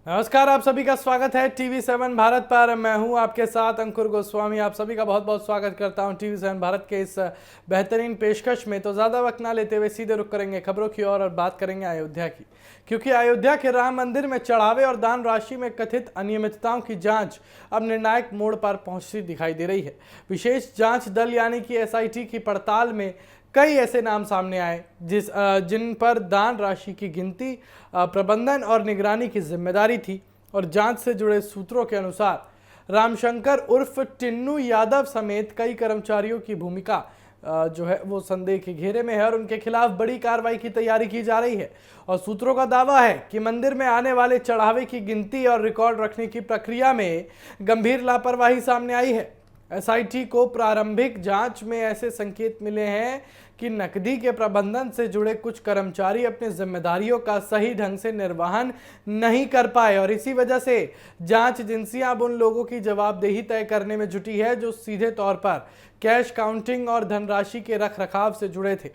नमस्कार, आप सभी का स्वागत है TV7 भारत पर। मैं हूं आपके साथ अंकुर गोस्वामी। आप सभी का बहुत बहुत स्वागत करता हूं TV7 भारत के इस बेहतरीन पेशकश में। तो ज़्यादा वक्त ना लेते हुए सीधे रुक करेंगे खबरों की ओर और बात करेंगे अयोध्या की, क्योंकि अयोध्या के राम मंदिर में चढ़ावे और दान राशि में कथित अनियमितताओं की जांच अब निर्णायक मोड़ पर पहुंचती दिखाई दे रही है। विशेष जांच दल यानी कि SIT की पड़ताल में कई ऐसे नाम सामने आए जिन पर दान राशि की गिनती, प्रबंधन और निगरानी की जिम्मेदारी थी। और जांच से जुड़े सूत्रों के अनुसार रामशंकर उर्फ टिन्नू यादव समेत कई कर्मचारियों की भूमिका जो है वो संदेह के घेरे में है और उनके खिलाफ बड़ी कार्रवाई की तैयारी की जा रही है। और सूत्रों का दावा है कि मंदिर में आने वाले चढ़ावे की गिनती और रिकॉर्ड रखने की प्रक्रिया में गंभीर लापरवाही सामने आई है। SIT को प्रारंभिक जांच में ऐसे संकेत मिले हैं कि नकदी के प्रबंधन से जुड़े कुछ कर्मचारी अपनी जिम्मेदारियों का सही ढंग से निर्वहन नहीं कर पाए और इसी वजह से जांच एजेंसियां अब उन लोगों की जवाबदेही तय करने में जुटी है जो सीधे तौर पर कैश काउंटिंग और धनराशि के रखरखाव से जुड़े थे।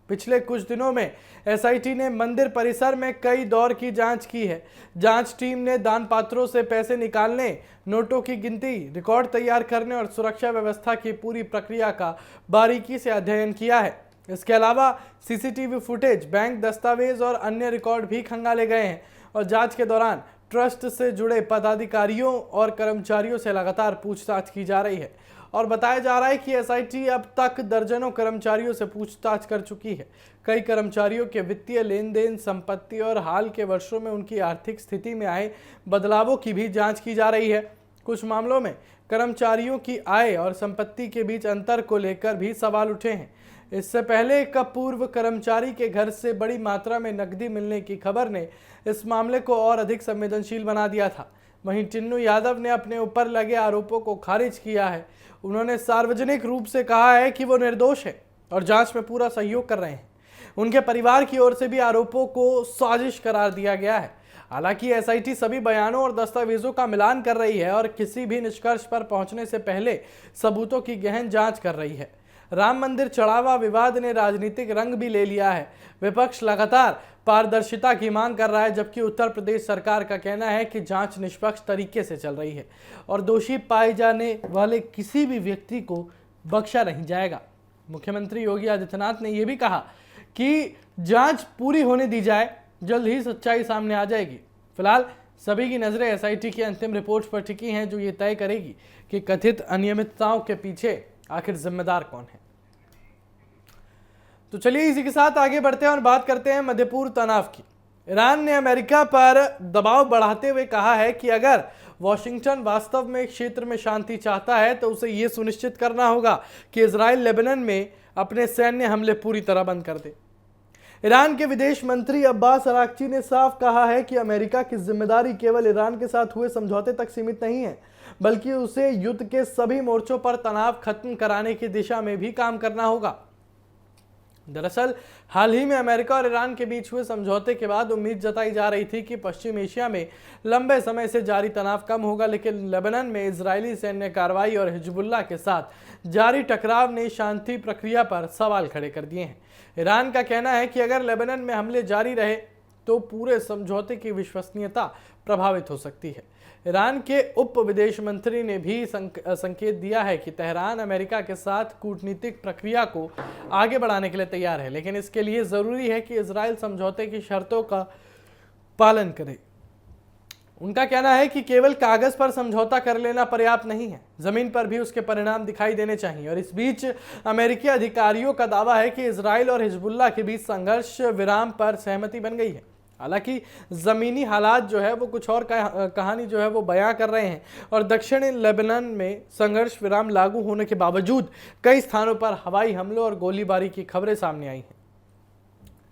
पिछले कुछ दिनों में SIT ने मंदिर परिसर में कई दौर की जांच की है। जांच टीम ने दान पात्रों से पैसे निकालने, नोटों की गिनती, रिकॉर्ड तैयार करने और सुरक्षा व्यवस्था की पूरी प्रक्रिया का बारीकी से अध्ययन किया है। इसके अलावा CCTV फुटेज, बैंक दस्तावेज और अन्य रिकॉर्ड भी खंगाले गए हैं और जांच के दौरान ट्रस्ट से जुड़े पदाधिकारियों और कर्मचारियों से लगातार पूछताछ की जा रही है। और बताया जा रहा है कि SIT अब तक दर्जनों कर्मचारियों से पूछताछ कर चुकी है। कई कर्मचारियों के वित्तीय लेन देन, संपत्ति और हाल के वर्षों में उनकी आर्थिक स्थिति में आए बदलावों की भी जांच की जा रही है। कुछ मामलों में कर्मचारियों की आय और संपत्ति के बीच अंतर को लेकर भी सवाल उठे हैं। इससे पहले एक पूर्व कर्मचारी के घर से बड़ी मात्रा में नकदी मिलने की खबर ने इस मामले को और अधिक संवेदनशील बना दिया था। वहीं टिन्नू यादव ने अपने ऊपर लगे आरोपों को खारिज किया है। उन्होंने सार्वजनिक रूप से कहा है कि वो निर्दोष है और जांच में पूरा सहयोग कर रहे हैं। उनके परिवार की ओर से भी आरोपों को साजिश करार दिया गया है। हालांकि SIT सभी बयानों और दस्तावेजों का मिलान कर रही है और किसी भी निष्कर्ष पर पहुंचने से पहले सबूतों की गहन जांच कर रही है। राम मंदिर चढ़ावा विवाद ने राजनीतिक रंग भी ले लिया है। विपक्ष लगातार पारदर्शिता की मांग कर रहा है, जबकि उत्तर प्रदेश सरकार का कहना है कि जांच निष्पक्ष तरीके से चल रही है और दोषी पाए जाने वाले किसी भी व्यक्ति को बख्शा नहीं जाएगा। मुख्यमंत्री योगी आदित्यनाथ ने यह भी कहा कि जांच पूरी होने दी जाए, जल्द ही सच्चाई सामने आ जाएगी। फिलहाल सभी की नजरें SIT की अंतिम रिपोर्ट पर टिकी हैं, जो ये तय करेगी कि कथित अनियमितताओं के पीछे आखिर जिम्मेदार कौन है। तो चलिए इसी के साथ आगे बढ़ते हैं और बात करते हैं मध्य पूर्व तनाव की। ईरान ने अमेरिका पर दबाव बढ़ाते हुए कहा है कि अगर वॉशिंगटन वास्तव में क्षेत्र में शांति चाहता है तो उसे यह सुनिश्चित करना होगा कि इजराइल लेबनान में अपने सैन्य हमले पूरी तरह बंद कर दे। ईरान के विदेश मंत्री अब्बास अराक्ची ने साफ कहा है कि अमेरिका की जिम्मेदारी केवल ईरान के साथ हुए समझौते तक सीमित नहीं है, बल्कि उसे युद्ध के सभी मोर्चों पर तनाव खत्म कराने की दिशा में भी काम करना होगा। दरअसल हाल ही में अमेरिका और ईरान के बीच हुए समझौते के बाद उम्मीद जताई जा रही थी कि पश्चिम एशिया में लंबे समय से जारी तनाव कम होगा, लेकिन लेबनान में इजरायली सैन्य कार्रवाई और हिजबुल्लाह के साथ जारी टकराव ने शांति प्रक्रिया पर सवाल खड़े कर दिए हैं। ईरान का कहना है कि अगर लेबनान में हमले जारी रहे तो पूरे समझौते की विश्वसनीयता प्रभावित हो सकती है। ईरान के उप विदेश मंत्री ने भी संकेत दिया है कि तेहरान अमेरिका के साथ कूटनीतिक प्रक्रिया को आगे बढ़ाने के लिए तैयार है, लेकिन इसके लिए जरूरी है कि इजराइल समझौते की शर्तों का पालन करे। उनका कहना है कि केवल कागज पर समझौता कर लेना पर्याप्त नहीं है, जमीन पर भी उसके परिणाम दिखाई देने चाहिए। और इस बीच अमेरिकी अधिकारियों का दावा है कि इजराइल और हिजबुल्लाह के बीच संघर्ष विराम पर सहमति बन गई है। हालांकि जमीनी हालात जो है वो कुछ और कहानी जो है वो बयां कर रहे हैं और दक्षिणी लेबनान में संघर्ष विराम लागू होने के बावजूद कई स्थानों पर हवाई हमलों और गोलीबारी की खबरें सामने आई हैं।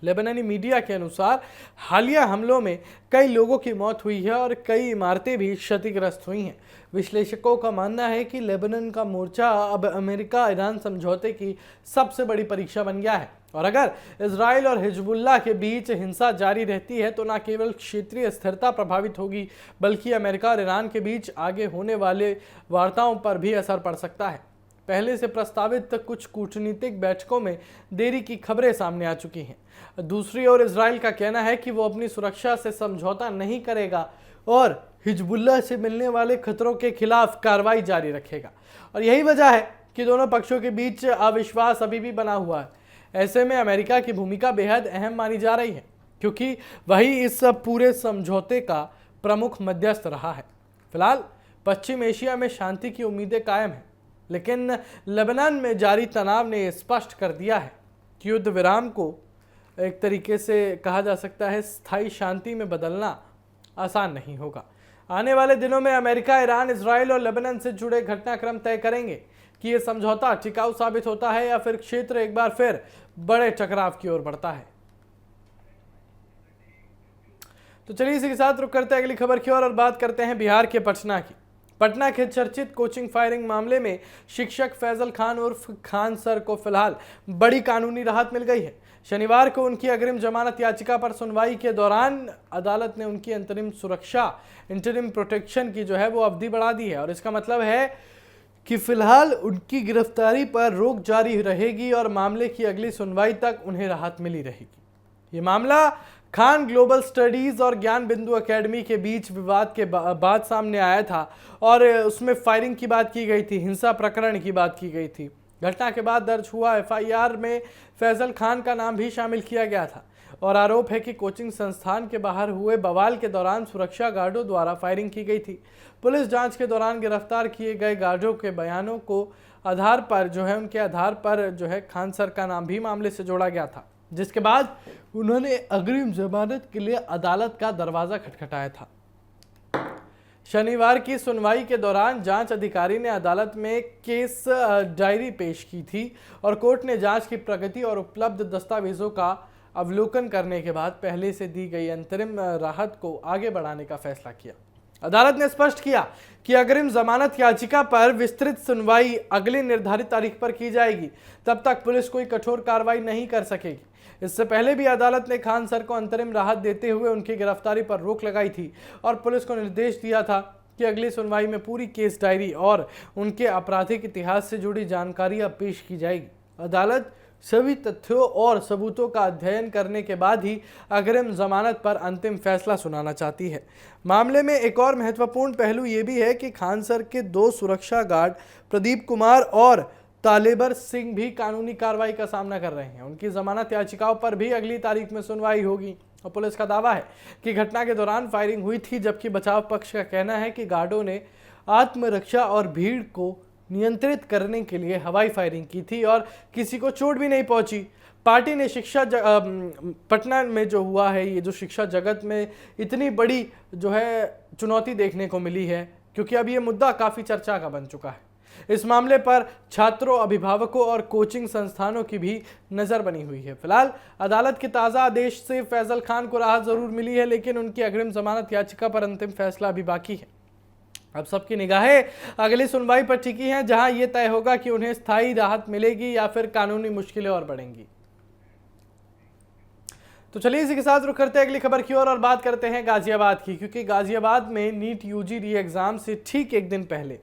लेबनानी मीडिया के अनुसार हालिया हमलों में कई लोगों की मौत हुई है और कई इमारतें भी क्षतिग्रस्त हुई हैं। विश्लेषकों का मानना है कि लेबनान का मोर्चा अब अमेरिका ईरान समझौते की सबसे बड़ी परीक्षा बन गया है और अगर इजराइल और हिजबुल्लाह के बीच हिंसा जारी रहती है तो न केवल क्षेत्रीय स्थिरता प्रभावित होगी, बल्कि अमेरिका और ईरान के बीच आगे होने वाले वार्ताओं पर भी असर पड़ सकता है। पहले से प्रस्तावित कुछ कूटनीतिक बैठकों में देरी की खबरें सामने आ चुकी हैं। दूसरी ओर इजराइल का कहना है कि वो अपनी सुरक्षा से समझौता नहीं करेगा। और हिजबुल्लाह से मिलने वाले खतरों के खिलाफ कार्रवाई जारी रखेगा। और यही वजह है कि दोनों पक्षों के बीच अविश्वास अभी भी बना हुआ है। ऐसे में अमेरिका की भूमिका बेहद अहम मानी जा रही है, क्योंकि वही इस पूरे समझौते का प्रमुख मध्यस्थ रहा है। फिलहाल पश्चिम एशिया में शांति की उम्मीदें कायम हैं, लेकिन लेबनान में जारी तनाव ने स्पष्ट कर दिया है कि युद्ध विराम को एक तरीके से कहा जा सकता है स्थायी शांति में बदलना आसान नहीं होगा। आने वाले दिनों में अमेरिका, ईरान, इजराइल और लेबनान से जुड़े घटनाक्रम तय करेंगे कि यह समझौता टिकाऊ साबित होता है या फिर क्षेत्र एक बार फिर बड़े टकराव की ओर बढ़ता है। तो चलिए इसी के साथ रुक करते हैं अगली खबर की ओर और बात करते हैं बिहार के पटना की। पटना के चर्चित कोचिंग फायरिंग मामले में शिक्षक फैजल खान उर्फ खान सर को फिलहाल बड़ी कानूनी राहत मिल गई है। शनिवार को उनकी अग्रिम जमानत याचिका पर सुनवाई के दौरान अदालत ने उनकी अंतरिम सुरक्षा, इंटरिम प्रोटेक्शन की जो है वो अवधि बढ़ा दी है। और इसका मतलब है कि फिलहाल उनकी गिरफ्तारी पर रोक जारी रहेगी और मामले की अगली सुनवाई तक उन्हें राहत मिली रहेगी। ये मामला खान ग्लोबल स्टडीज और ज्ञान बिंदु एकेडमी के बीच विवाद के बाद सामने आया था और उसमें फायरिंग की बात की गई थी, हिंसा प्रकरण की बात की गई थी। घटना के बाद दर्ज हुआ एफआईआर में फैजल खान का नाम भी शामिल किया गया था और आरोप है कि कोचिंग संस्थान के बाहर हुए बवाल के दौरान सुरक्षा गार्डों द्वारा फायरिंग की गई थी। पुलिस जांच के दौरान गिरफ्तार किए गए गार्डों के बयानों को आधार पर उनके आधार पर खान सर का नाम भी मामले से जोड़ा गया था, जिसके बाद उन्होंने अग्रिम जमानत के लिए अदालत का दरवाजा खटखटाया था। शनिवार की सुनवाई के दौरान जांच अधिकारी ने अदालत में केस डायरी पेश की थी और कोर्ट ने जांच की प्रगति और उपलब्ध दस्तावेजों का अवलोकन करने के बाद पहले से दी गई अंतरिम राहत को आगे बढ़ाने का फैसला किया। अदालत ने स्पष्ट किया कि अग्रिम जमानत याचिका पर विस्तृत सुनवाई अगली निर्धारित तारीख पर की जाएगी, तब तक पुलिस कोई कठोर कार्रवाई नहीं कर सकेगी। इससे पहले भी अदालत ने खान सर को अंतरिम राहत देते हुए उनकी गिरफ्तारी पर रोक लगाई थी और पुलिस को निर्देश दिया था कि अगली सुनवाई में पूरी केस डायरी और उनके आपराधिक इतिहास से जुड़ी जानकारियां पेश की जाएगी। अदालत सभी तथ्यों और सबूतों का अध्ययन करने के बाद ही अग्रिम जमानत पर अंतिम फैसला सुनाना चाहती है। मामले में एक और महत्वपूर्ण पहलू ये भी है कि खान सर के 2 सुरक्षा गार्ड प्रदीप कुमार और तालेबर सिंह भी कानूनी कार्रवाई का सामना कर रहे हैं। उनकी जमानत याचिकाओं पर भी अगली तारीख में सुनवाई होगी और पुलिस का दावा है कि घटना के दौरान फायरिंग हुई थी, जबकि बचाव पक्ष का कहना है कि गार्डों ने आत्मरक्षा और भीड़ को नियंत्रित करने के लिए हवाई फायरिंग की थी और किसी को चोट भी नहीं पहुंची। पार्टी ने पटना में जो हुआ है, ये जो शिक्षा जगत में इतनी बड़ी चुनौती देखने को मिली है, क्योंकि अब ये मुद्दा काफ़ी चर्चा का बन चुका है। इस मामले पर छात्रों, अभिभावकों और कोचिंग संस्थानों की भी नजर बनी हुई है। फिलहाल अदालत के ताज़ा आदेश से फैजल खान को राहत जरूर मिली है, लेकिन उनकी अग्रिम जमानत याचिका पर अंतिम फैसला अभी बाकी है। अब सबकी निगाहें अगली सुनवाई पर टिकी हैं, जहां यह तय होगा कि उन्हें स्थायी राहत मिलेगी या फिर कानूनी मुश्किलें और बढ़ेंगी। तो चलिए इसी के साथ रुक करते हैं अगली खबर की ओर और बात करते हैं गाजियाबाद की, क्योंकि गाजियाबाद में नीट यूजी री एग्जाम से ठीक एक दिन पहले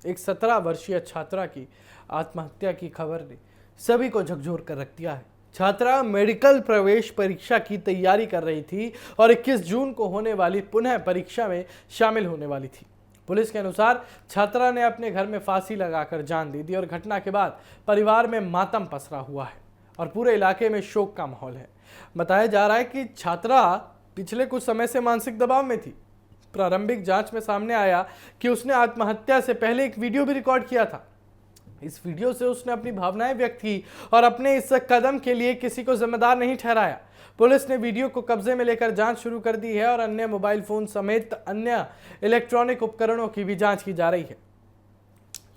एक 17 वर्षीय छात्रा की आत्महत्या की खबर ने सभी को झकझोर कर रख दिया है। छात्रा मेडिकल प्रवेश परीक्षा की तैयारी कर रही थी और 21 जून को होने वाली पुनः परीक्षा में शामिल होने वाली थी। पुलिस के अनुसार छात्रा ने अपने घर में फांसी लगाकर जान दे दी और घटना के बाद परिवार में मातम पसरा हुआ है और पूरे इलाके में शोक का माहौल है। बताया जा रहा है कि छात्रा पिछले कुछ समय से मानसिक दबाव में थी। प्रारंभिक जांच में सामने आया कि उसने आत्महत्या से पहले एक वीडियो भी रिकॉर्ड किया था। इस वीडियो से उसने अपनी भावनाएं व्यक्त की और अपने इस कदम के लिए किसी को जिम्मेदार नहीं ठहराया। पुलिस ने वीडियो को कब्जे में लेकर जांच शुरू कर दी है और अन्य मोबाइल फोन समेत अन्य इलेक्ट्रॉनिक उपकरणों की भी जांच की जा रही है।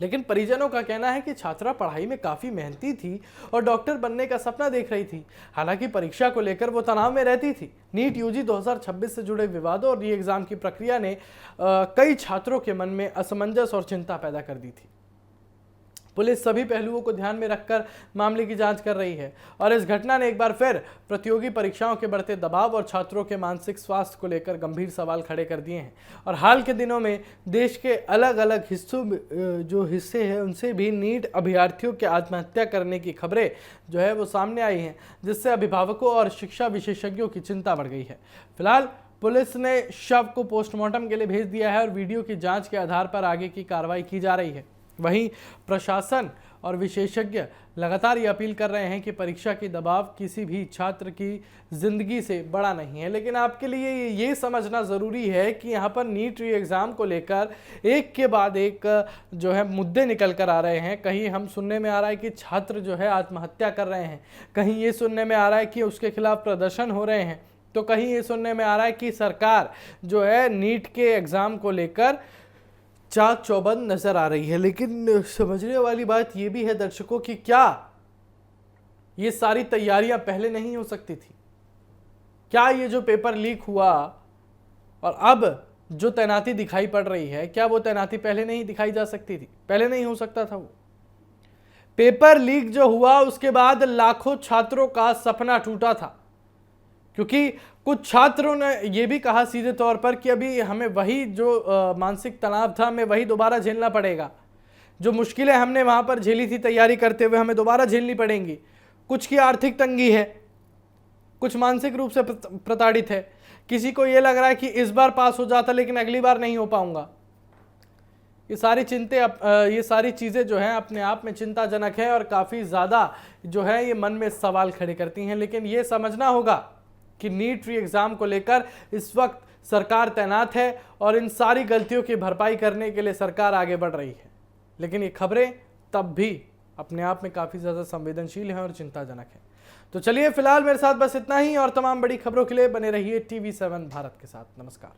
लेकिन परिजनों का कहना है कि छात्रा पढ़ाई में काफी मेहनती थी और डॉक्टर बनने का सपना देख रही थी। हालांकि परीक्षा को लेकर वो तनाव में रहती थी। नीट यूजी 2026 से जुड़े विवादों और री एग्जाम की प्रक्रिया ने कई छात्रों के मन में असमंजस और चिंता पैदा कर दी थी। पुलिस सभी पहलुओं को ध्यान में रखकर मामले की जांच कर रही है और इस घटना ने एक बार फिर प्रतियोगी परीक्षाओं के बढ़ते दबाव और छात्रों के मानसिक स्वास्थ्य को लेकर गंभीर सवाल खड़े कर दिए हैं। और हाल के दिनों में देश के अलग अलग हिस्सों में जो हिस्से हैं उनसे भी नीट अभ्यर्थियों के आत्महत्या करने की खबरें वो सामने आई हैं, जिससे अभिभावकों और शिक्षा विशेषज्ञों की चिंता बढ़ गई है। फिलहाल पुलिस ने शव को पोस्टमार्टम के लिए भेज दिया है और वीडियो की जांच के आधार पर आगे की कार्रवाई की जा रही है। वहीं प्रशासन और विशेषज्ञ लगातार ये अपील कर रहे हैं कि परीक्षा की दबाव किसी भी छात्र की जिंदगी से बड़ा नहीं है। लेकिन आपके लिए ये समझना ज़रूरी है कि यहाँ पर नीट री एग्ज़ाम को लेकर एक के बाद एक जो है मुद्दे निकल कर आ रहे हैं। कहीं हम सुनने में आ रहा है कि छात्र जो है आत्महत्या कर रहे हैं, कहीं ये सुनने में आ रहा है कि उसके खिलाफ प्रदर्शन हो रहे हैं, तो कहीं ये सुनने में आ रहा है कि सरकार जो है नीट के एग्ज़ाम को लेकर चाक चौबंद नजर आ रही है। लेकिन समझने वाली बात यह भी है दर्शकों कि क्या ये सारी तैयारियां पहले नहीं हो सकती थी? क्या ये जो पेपर लीक हुआ और अब जो तैनाती दिखाई पड़ रही है, क्या वो तैनाती पहले नहीं दिखाई जा सकती थी? पहले नहीं हो सकता था वो? पेपर लीक जो हुआ उसके बाद लाखों छात्रों का सपना टूटा था, क्योंकि कुछ छात्रों ने यह भी कहा सीधे तौर पर कि अभी हमें वही जो मानसिक तनाव था हमें वही दोबारा झेलना पड़ेगा। जो मुश्किलें हमने वहां पर झेली थी तैयारी करते हुए हमें दोबारा झेलनी पड़ेंगी। कुछ की आर्थिक तंगी है, कुछ मानसिक रूप से प्रताड़ित है, किसी को यह लग रहा है कि इस बार पास हो जाता लेकिन अगली बार नहीं हो पाऊंगा। ये सारी चीज़ें जो हैं अपने आप में चिंताजनक है और काफ़ी ज़्यादा जो है ये मन में सवाल खड़े करती हैं। लेकिन ये समझना होगा कि नीट री एग्ज़ाम को लेकर इस वक्त सरकार तैनात है और इन सारी गलतियों की भरपाई करने के लिए सरकार आगे बढ़ रही है। लेकिन ये खबरें तब भी अपने आप में काफ़ी ज़्यादा संवेदनशील हैं और चिंताजनक हैं। तो चलिए फिलहाल मेरे साथ बस इतना ही और तमाम बड़ी खबरों के लिए बने रहिए TV7 भारत के साथ। नमस्कार।